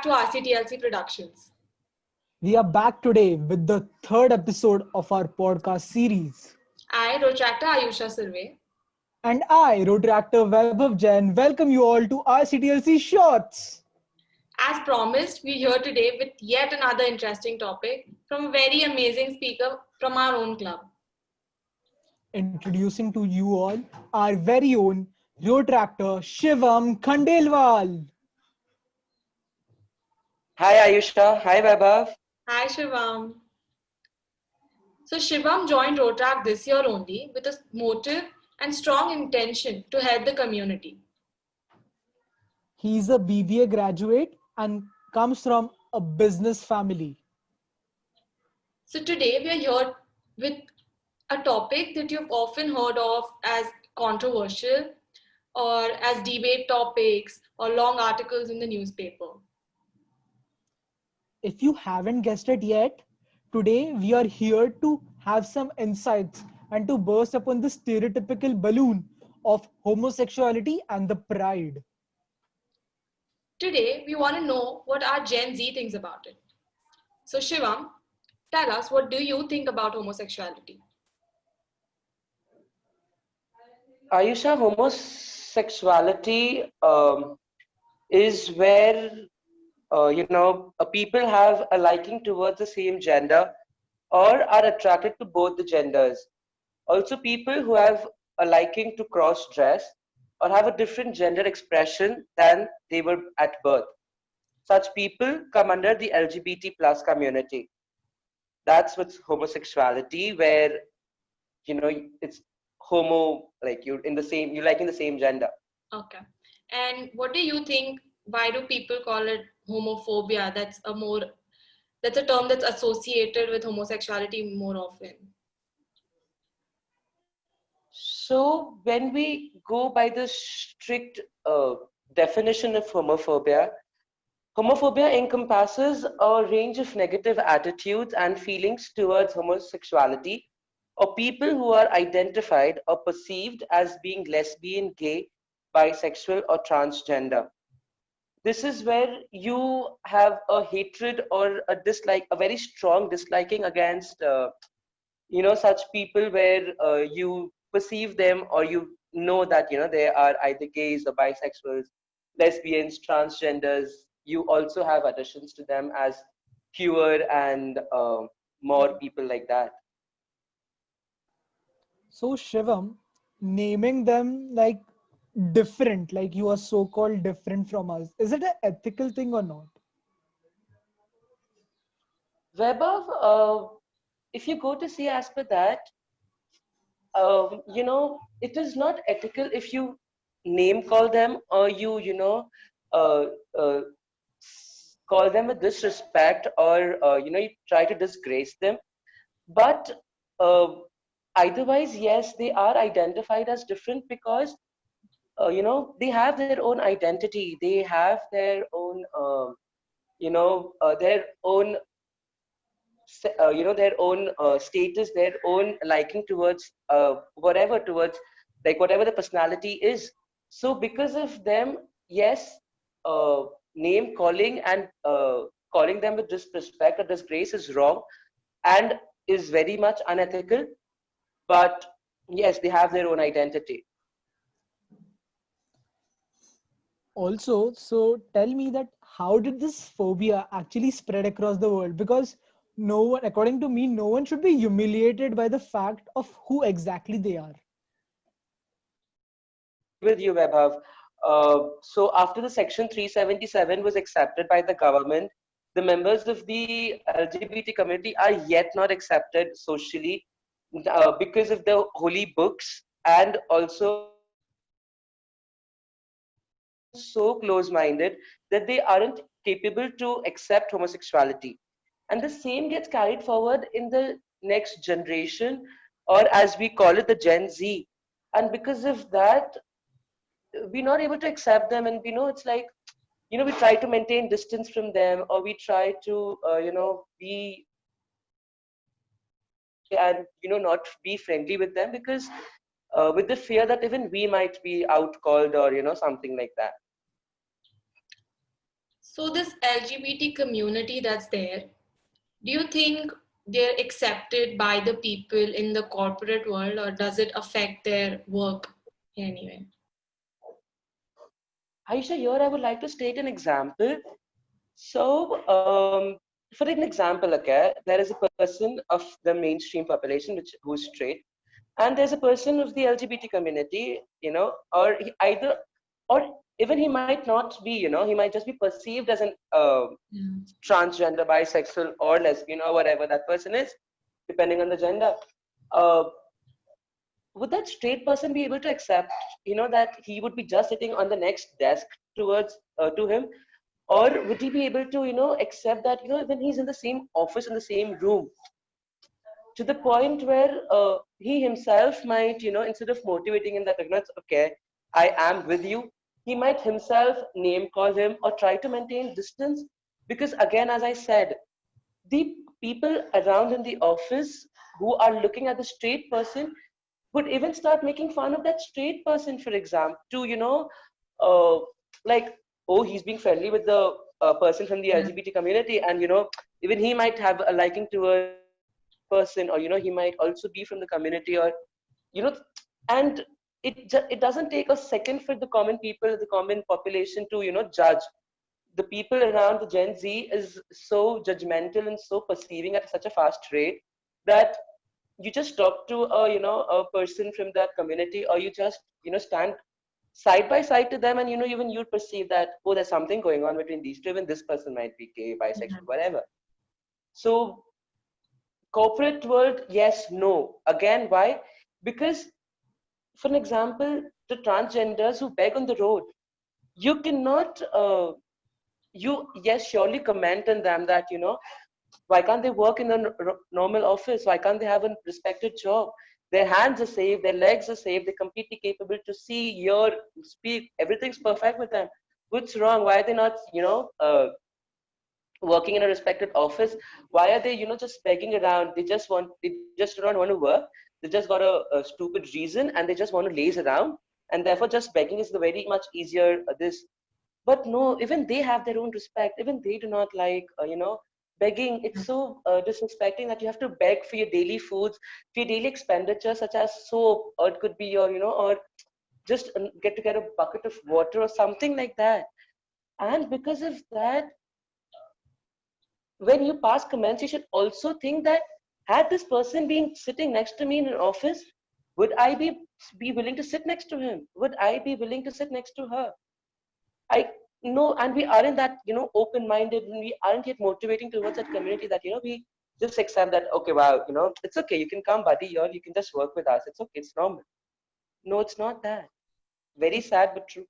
to RCTLC Productions. We are back today with the third episode of our podcast series. I, Rotractor Ayusha Survey. And I, Rotaractor Vaibhav Jain, welcome you all to RCTLC Shorts. As promised, we're here today with yet another interesting topic from a very amazing speaker from our own club. Introducing to you all our very own Rotaractor Shivam Khandelwal. Hi Ayusha, hi Vaibhav. Hi Shivam. So Shivam joined Rotrac this year only with a motive and strong intention to help the community. He's a BBA graduate and comes from a business family. So today we are here with a topic that you've often heard of as controversial or as debate topics or long articles in the newspaper. If you haven't guessed it yet, today we are here to have some insights and to burst upon the stereotypical balloon of homosexuality and the pride. Today we want to know what our Gen Z thinks about it. So Shivam, tell us, what do you think about homosexuality? Ayusha, homosexuality is where people have a liking towards the same gender or are attracted to both the genders. Also, people who have a liking to cross dress or have a different gender expression than they were at birth. Such people come under the LGBT plus community. That's what's homosexuality, where it's homo, like you're in the same, you like in the same gender. Okay. And what do you think? Why do people call it homophobia? That's a term that's associated with homosexuality more often. So when we go by the strict definition of homophobia, homophobia encompasses a range of negative attitudes and feelings towards homosexuality or people who are identified or perceived as being lesbian, gay, bisexual, or transgender. This is where you have a hatred or a dislike, a very strong disliking against, such people, where you perceive them or you know that they are either gays or bisexuals, lesbians, transgenders. You also have additions to them as queer and more people like that. So Shivam, naming them like different, like you are so-called different from us, is it an ethical thing or not? Vaibhav, if you go to see as per that, it is not ethical if you name call them or uh, uh, call them with disrespect or, you try to disgrace them. But uh, otherwise, yes, they are identified as different because, they have their own identity. They have their own, their own their own status, their own liking towards whatever, towards like whatever the personality is. So because of them, yes, uh, name calling and calling them with disrespect or disgrace is wrong and is very much unethical. But yes, they have their own identity. Also, so tell me that how did this phobia actually spread across the world? Because no one, according to me, no one should be humiliated by the fact of who exactly they are. With you, Vaibhav. So after the Section 377 was accepted by the government, the members of the LGBT community are yet not accepted socially because of the holy books, and also so close-minded that they aren't capable to accept homosexuality. And the same gets carried forward in the next generation, or as we call it, the Gen Z. And because of that, we're not able to accept them, and it's like, we try to maintain distance from them, or we try to be and not be friendly with them because with the fear that even we might be out called or something like that. So this LGBT community that's there, do you think they're accepted by the people in the corporate world, or does it affect their work in any way? Aisha, here I would like to state an example. So, for an example, okay, there is a person of the mainstream population who's straight, and there's a person of the LGBT community, or either, or even he might not be, he might just be perceived as an Yeah. transgender, bisexual, or lesbian, or whatever that person is, depending on the gender. Uh, would that straight person be able to accept, that he would be just sitting on the next desk to him, or would he be able to, accept that, when he's in the same office, in the same room, to the point where he himself might, instead of motivating him that, it's okay, I am with you, he might himself name call him or try to maintain distance. Because again, as I said, the people around in the office who are looking at the straight person would even start making fun of that straight person, for example, to, uh, like, oh, he's being friendly with the person from the Yeah. LGBT community, and, even he might have a liking towards that person, or, he might also be from the community, or, and it doesn't take a second for the common people, the common population to, judge. The people around the Gen Z is so judgmental and so perceiving at such a fast rate that you just talk to a, a person from that community, or you just, stand side by side to them, and, even you perceive that, oh, there's something going on between these two, even this person might be gay, Yeah. bisexual, whatever. So corporate world, yes, no. Again, why? Because, for an example, the transgenders who beg on the road, you cannot you, yes, surely comment on them that, why can't they work in a normal office? Why can't they have a respected job? Their hands are safe, their legs are safe, they're completely capable to see, hear, speak, everything's perfect with them. What's wrong? Why are they not, working in a respected office? Why are they, just begging around? They just don't want to work. They just got a stupid reason, and they just want to laze around, and therefore just begging is the very much easier this. But no, even they have their own respect. Even they do not like, begging. It's so disrespecting that you have to beg for your daily foods, for your daily expenditure, such as soap, or it could be your, or just get a bucket of water or something like that. And because of that, when you pass comments, you should also think that, had this person been sitting next to me in an office, would I be willing to sit next to him? Would I be willing to sit next to her? I know, and we aren't that, open-minded, and we aren't yet motivating towards that community that, we just accept that, okay, wow, it's okay, you can come, buddy, here, you can just work with us. It's okay, it's normal. No, it's not that. Very sad, but true.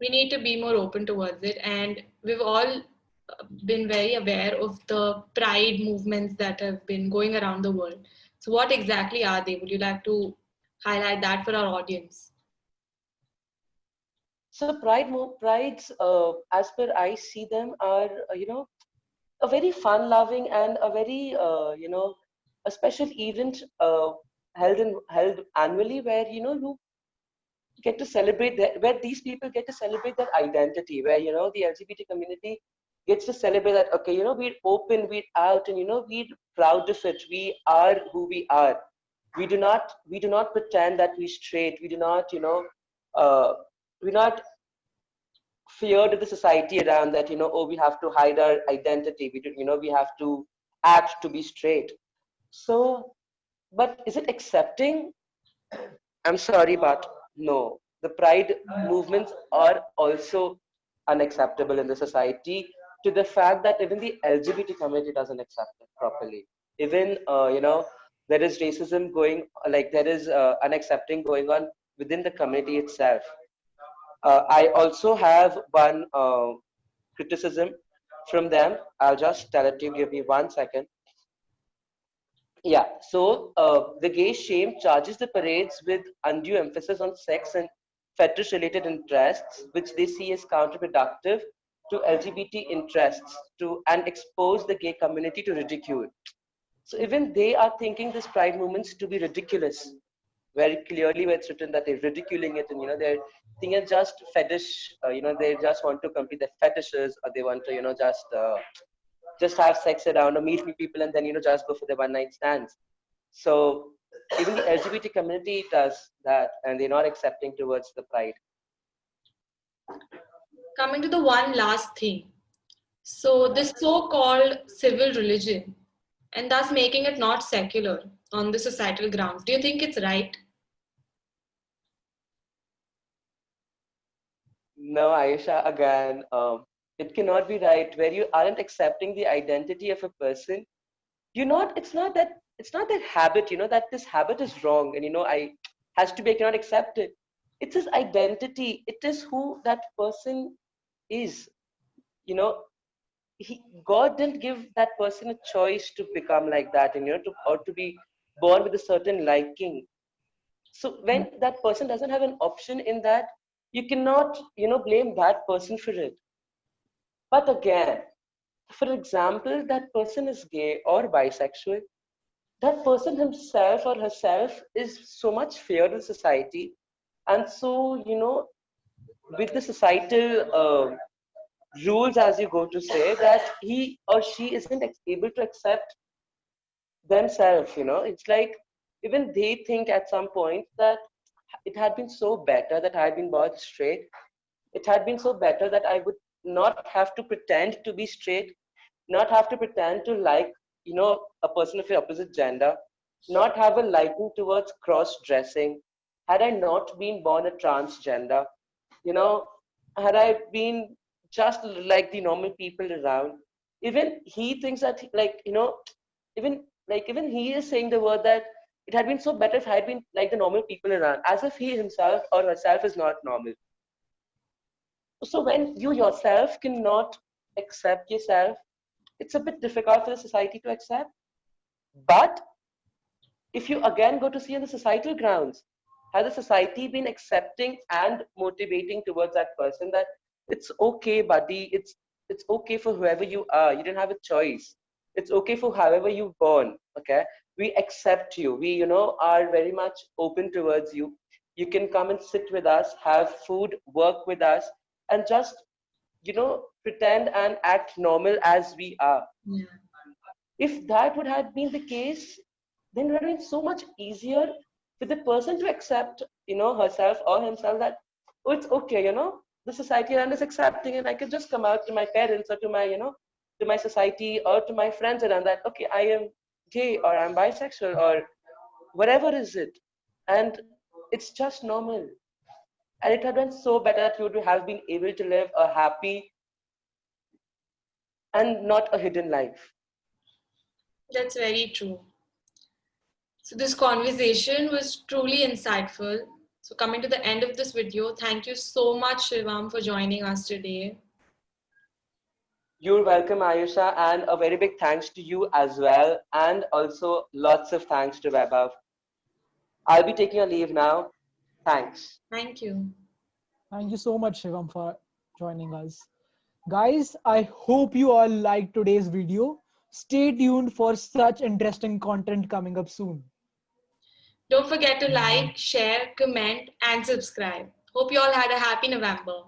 We need to be more open towards it, and we've all been very aware of the pride movements that have been going around the world. So what exactly are they? Would you like to highlight that for our audience? So prides, as per I see them, are, a very fun-loving and a very, a special event held annually, where, you get to celebrate that, where these people get to celebrate their identity, where, the LGBT community gets to celebrate that, okay, we're open, we're out, and, we're proud of it. We are who we are. We do not pretend that we're straight. We do not, we're not feared of the society around that, oh, we have to hide our identity. We have to act to be straight. So, but is it accepting? I'm sorry, but no. The pride movements are also unacceptable in the society, to the fact that even the LGBT community doesn't accept it properly. Even, there is racism going, like there is unaccepting going on within the community itself. I also have one criticism from them. I'll just tell it to you. Give me 1 second. Yeah, so the gay shame charges the parades with undue emphasis on sex and fetish related interests, which they see as counterproductive to LGBT interests, and expose the gay community to ridicule. So even they are thinking this pride movements to be ridiculous. very clearly where it's written that they're ridiculing it, and they're thinking it's just fetish. They just want to complete their fetishes, or they want to just have sex around or meet new people, and then just go for the one night stands. So even the LGBT community does that, and they're not accepting towards the pride. Coming to the one last thing. So this so-called civil religion, and thus making it not secular on the societal grounds. Do you think it's right? No, Aisha, again, it cannot be right where you aren't accepting the identity of a person. It's not that habit, that this habit is wrong, and I has to be, I cannot accept it. It's his identity. It is who that person is. You know, God didn't give that person a choice to become like that, and or to be born with a certain liking. So when that person doesn't have an option in that, you cannot, blame that person for it. But again, for example, that person is gay or bisexual, that person himself or herself is so much feared in society. And so, with the societal rules, as you go to say, that he or she isn't able to accept themselves, it's like even they think at some point that it had been so better that I had been born straight. It had been so better that I would not have to pretend to be straight, not have to pretend to like, a person of the opposite gender, not have a liking towards cross dressing. Had I not been born a transgender, you know, had I been just like the normal people around, even he thinks that, even he is saying the word that it had been so better if I had been like the normal people around, as if he himself or herself is not normal. So when you yourself cannot accept yourself, it's a bit difficult for the society to accept. But if you again go to see on the societal grounds, has the society been accepting and motivating towards that person that it's okay, buddy, it's okay for whoever you are. You didn't have a choice. It's okay for however you born. Okay, we accept you. We are very much open towards you. You can come and sit with us, have food, work with us, and just pretend and act normal as we are. Yeah. If that would have been the case, then it would have been so much easier for the person to accept, herself or himself that, oh, it's okay, the society around is accepting, and I could just come out to my parents or to my, to my society or to my friends around that, okay, I am gay or I'm bisexual or whatever is it. And it's just normal. And it had been so better that you would have been able to live a happy and not a hidden life. That's very true. So this conversation was truly insightful. So coming to the end of this video, thank you so much, Shivam, for joining us today. You're welcome, Ayusha, and a very big thanks to you as well, and also lots of thanks to Vaibhav. I'll be taking a leave now. Thanks. Thank you. Thank you so much, Shivam, for joining us. Guys, I hope you all liked today's video. Stay tuned for such interesting content coming up soon. Don't forget to like, share, comment, and subscribe. Hope you all had a happy November.